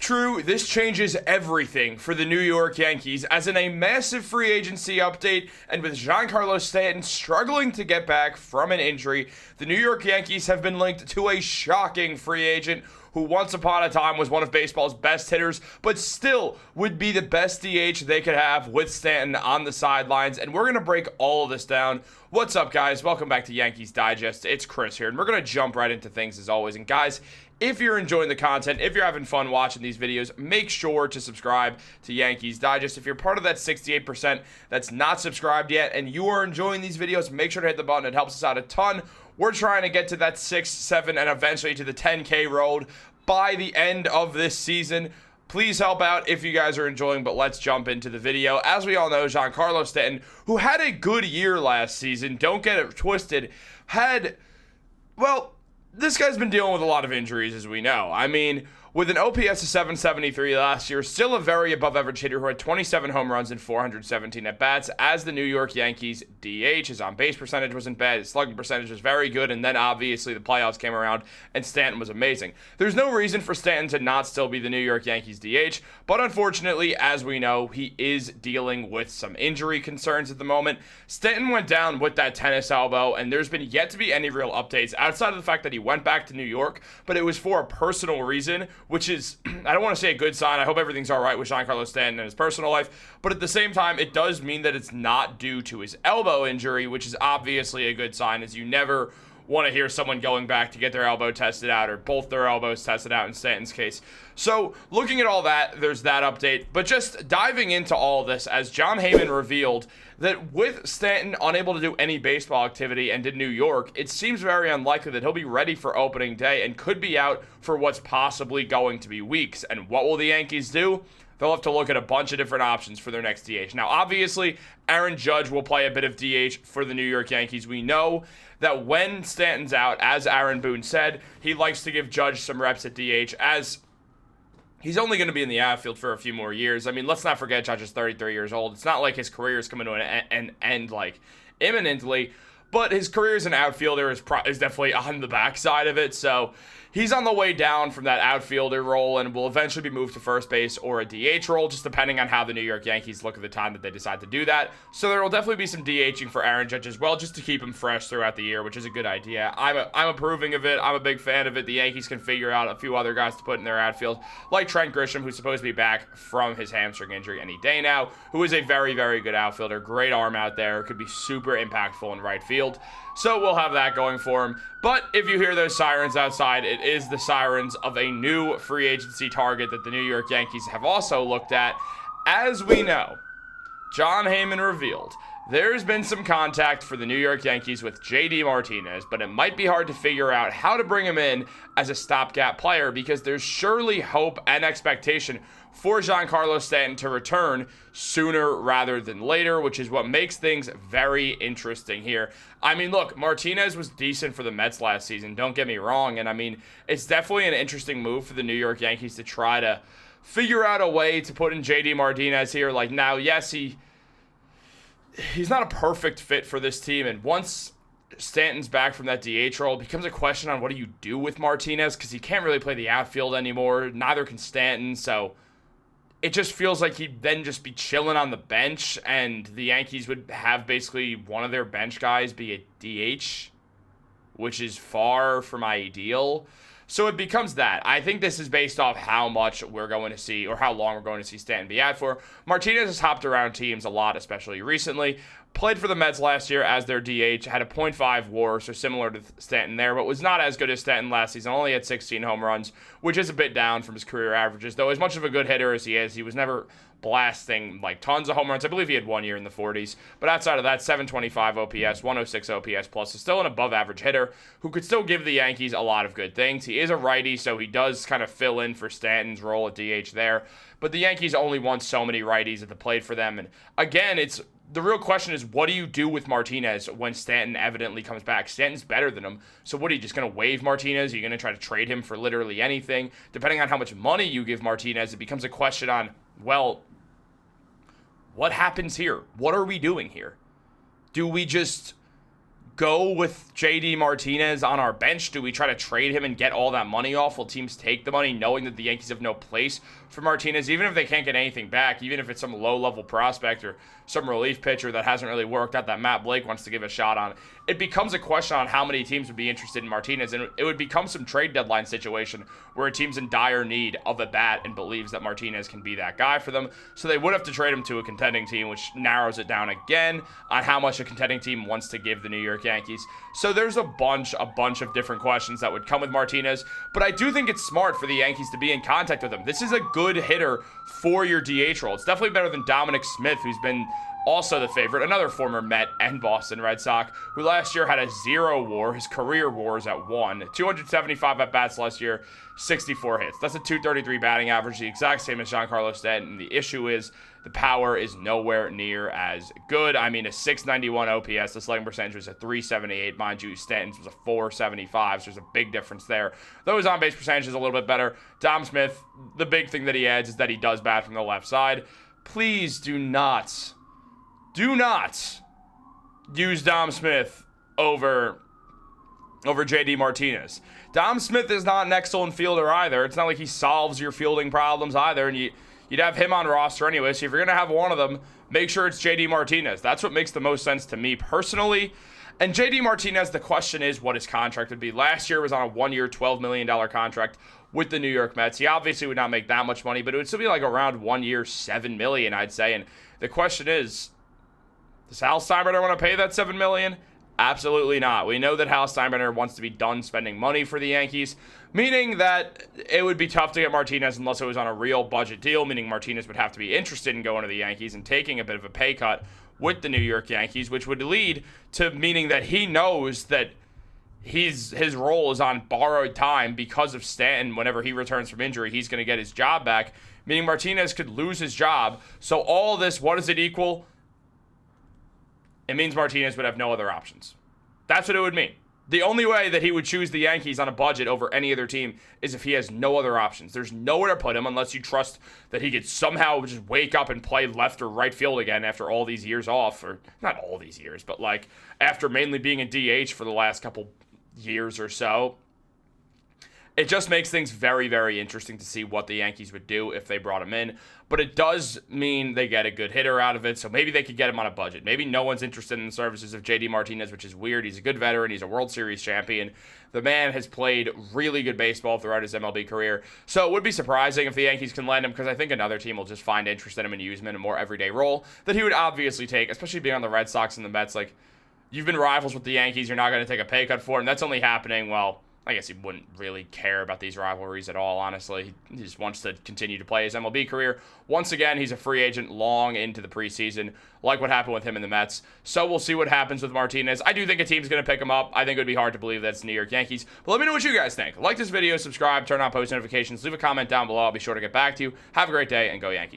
True, this changes everything for the New York Yankees, as in a massive free agency update, and with Giancarlo Stanton struggling to get back from an injury, the New York Yankees have been linked to a shocking free agent who once upon a time was one of baseball's best hitters, but still would be the best DH they could have with Stanton on the sidelines, and we're going to break all of this down. What's up, guys? Welcome back to Yankees Digest. It's Chris here, and we're going to jump right into things as always. And guys, if you're enjoying the content, if you're having fun watching these videos, make sure to subscribe to Yankees Digest. If you're part of that 68% that's not subscribed yet and you are enjoying these videos, make sure to hit the button. It helps us out a ton. We're trying to get to that 6, 7, and eventually to the 10K road by the end of this season. Please help out if you guys are enjoying, but let's jump into the video. As we all know, Giancarlo Stanton, who had a good year last season, don't get it twisted, this guy's been dealing with a lot of injuries, as we know. I mean, with an OPS of 773 last year, still a very above-average hitter who had 27 home runs and 417 at-bats as the New York Yankees DH. His on-base percentage wasn't bad. His slugging percentage was very good, and then obviously the playoffs came around, and Stanton was amazing. There's no reason for Stanton to not still be the New York Yankees DH, but unfortunately, as we know, he is dealing with some injury concerns at the moment. Stanton went down with that tennis elbow, and there's been yet to be any real updates outside of the fact that he went back to New York, but it was for a personal reason, which is, I don't want to say a good sign. I hope everything's all right with Giancarlo Stanton in his personal life, but at the same time, it does mean that it's not due to his elbow injury, which is obviously a good sign, as you never want to hear someone going back to get their elbow tested out, or both their elbows tested out in Stanton's case. So looking at all that, there's that update, but just diving into all this, as Jon Heyman revealed that with Stanton unable to do any baseball activity and in New York, it seems very unlikely that he'll be ready for opening day and could be out for what's possibly going to be weeks. And what will the Yankees do? They'll have to look at a bunch of different options for their next DH. Now, obviously, Aaron Judge will play a bit of DH for the New York Yankees. We know that when Stanton's out, as Aaron Boone said, he likes to give Judge some reps at DH, as he's only going to be in the outfield for a few more years. I mean, let's not forget Judge is 33 years old. It's not like his career is coming to an end like imminently, but his career as an outfielder is definitely on the backside of it. So he's on the way down from that outfielder role and will eventually be moved to first base or a DH role, just depending on how the New York Yankees look at the time that they decide to do that. So there will definitely be some DHing for Aaron Judge as well, just to keep him fresh throughout the year, which is a good idea. I'm approving of it. I'm a big fan of it. The Yankees can figure out a few other guys to put in their outfield, like Trent Grisham, who's supposed to be back from his hamstring injury any day now, who is a very, very good outfielder. Great arm out there. Could be super impactful in right field. So we'll have that going for him. But if you hear those sirens outside, it is the sirens of a new free agency target that the New York Yankees have also looked at. As we know, Jon Heyman revealed there's been some contact for the New York Yankees with JD Martinez, but it might be hard to figure out how to bring him in as a stopgap player, because there's surely hope and expectation for Giancarlo Stanton to return sooner rather than later, which is what makes things very interesting here. I mean, look, Martinez was decent for the Mets last season, don't get me wrong, and I mean, it's definitely an interesting move for the New York Yankees to try to figure out a way to put in JD Martinez here. Like, now, yes, he's not a perfect fit for this team, and once Stanton's back from that DH role, it becomes a question on what do you do with Martinez, because he can't really play the outfield anymore. Neither can Stanton, so it just feels like he'd then just be chilling on the bench, and the Yankees would have basically one of their bench guys be a DH, which is far from ideal. So it becomes that. I think this is based off how much we're going to see, or how long we're going to see Stanton be out for. Martinez has hopped around teams a lot, especially recently. Played for the Mets last year as their DH, had a .5 WAR, so similar to Stanton there, but was not as good as Stanton last season. Only had 16 home runs, which is a bit down from his career averages. Though as much of a good hitter as he is, he was never blasting like tons of home runs. I believe he had 1 year in the 40s, but outside of that, 725 OPS, 106 OPS plus, is still an above average hitter who could still give the Yankees a lot of good things. He is a righty, so he does kind of fill in for Stanton's role at DH there, but the Yankees only want so many righties at the plate for them, and again, the real question is, what do you do with Martinez when Stanton evidently comes back? Stanton's better than him, so what, are you just going to waive Martinez? Are you going to try to trade him for literally anything? Depending on how much money you give Martinez, it becomes a question on, well, what happens here? What are we doing here? Do we just go with JD Martinez on our bench? Do we try to trade him and get all that money off? Will teams take the money knowing that the Yankees have no place for Martinez, even if they can't get anything back, even if it's some low-level prospect or some relief pitcher that hasn't really worked out that Matt Blake wants to give a shot on? It becomes a question on how many teams would be interested in Martinez, and it would become some trade deadline situation where a team's in dire need of a bat and believes that Martinez can be that guy for them. So they would have to trade him to a contending team, which narrows it down again on how much a contending team wants to give the New York Yankees. So there's a bunch of different questions that would come with Martinez, but I do think it's smart for the Yankees to be in contact with him. This is a good hitter for your DH role. It's definitely better than Dominic Smith, who's been also the favorite, another former Met and Boston Red Sox, who last year had a 0 WAR. His career WAR is at 1. 275 at-bats last year, 64 hits. That's a 233 batting average, the exact same as Giancarlo Stanton. The issue is the power is nowhere near as good. I mean, a 691 OPS, the slugging percentage was a 378. Mind you, Stanton's was a 475, so there's a big difference there. Though his on-base percentage is a little bit better. Dom Smith, the big thing that he adds is that he does bat from the left side. Please do not use Dom Smith over JD Martinez. Dom Smith is not an excellent fielder either. It's not like he solves your fielding problems either, and you'd have him on roster anyway. So if you're going to have one of them, make sure it's JD Martinez. That's what makes the most sense to me personally. And JD Martinez, the question is what his contract would be. Last year was on a 1-year, $12 million contract with the New York Mets. He obviously would not make that much money, but it would still be like around 1 year, $7 million, I'd say. And the question is, does Hal Steinbrenner want to pay that $7 million? Absolutely not. We know that Hal Steinbrenner wants to be done spending money for the Yankees, meaning that it would be tough to get Martinez unless it was on a real budget deal, meaning Martinez would have to be interested in going to the Yankees and taking a bit of a pay cut with the New York Yankees, which would lead to meaning that he knows that his role is on borrowed time because of Stanton. Whenever he returns from injury, he's going to get his job back, meaning Martinez could lose his job. So all this, what does it equal? It means Martinez would have no other options. That's what it would mean. The only way that he would choose the Yankees on a budget over any other team is if he has no other options. There's nowhere to put him unless you trust that he could somehow just wake up and play left or right field again after all these years off. Or not all these years, but like after mainly being a DH for the last couple years or so. It just makes things very, very interesting to see what the Yankees would do if they brought him in. But it does mean they get a good hitter out of it, so maybe they could get him on a budget. Maybe no one's interested in the services of JD Martinez, which is weird. He's a good veteran. He's a World Series champion. The man has played really good baseball throughout his MLB career. So it would be surprising if the Yankees can land him, because I think another team will just find interest in him and use him in a more everyday role that he would obviously take, especially being on the Red Sox and the Mets. Like, you've been rivals with the Yankees. You're not going to take a pay cut for him. That's only happening, well, I guess he wouldn't really care about these rivalries at all, honestly. He just wants to continue to play his MLB career. Once again, he's a free agent long into the preseason, like what happened with him in the Mets. So we'll see what happens with Martinez. I do think a team's going to pick him up. I think it would be hard to believe that's the New York Yankees. But let me know what you guys think. Like this video, subscribe, turn on post notifications, leave a comment down below. I'll be sure to get back to you. Have a great day, and go Yankees.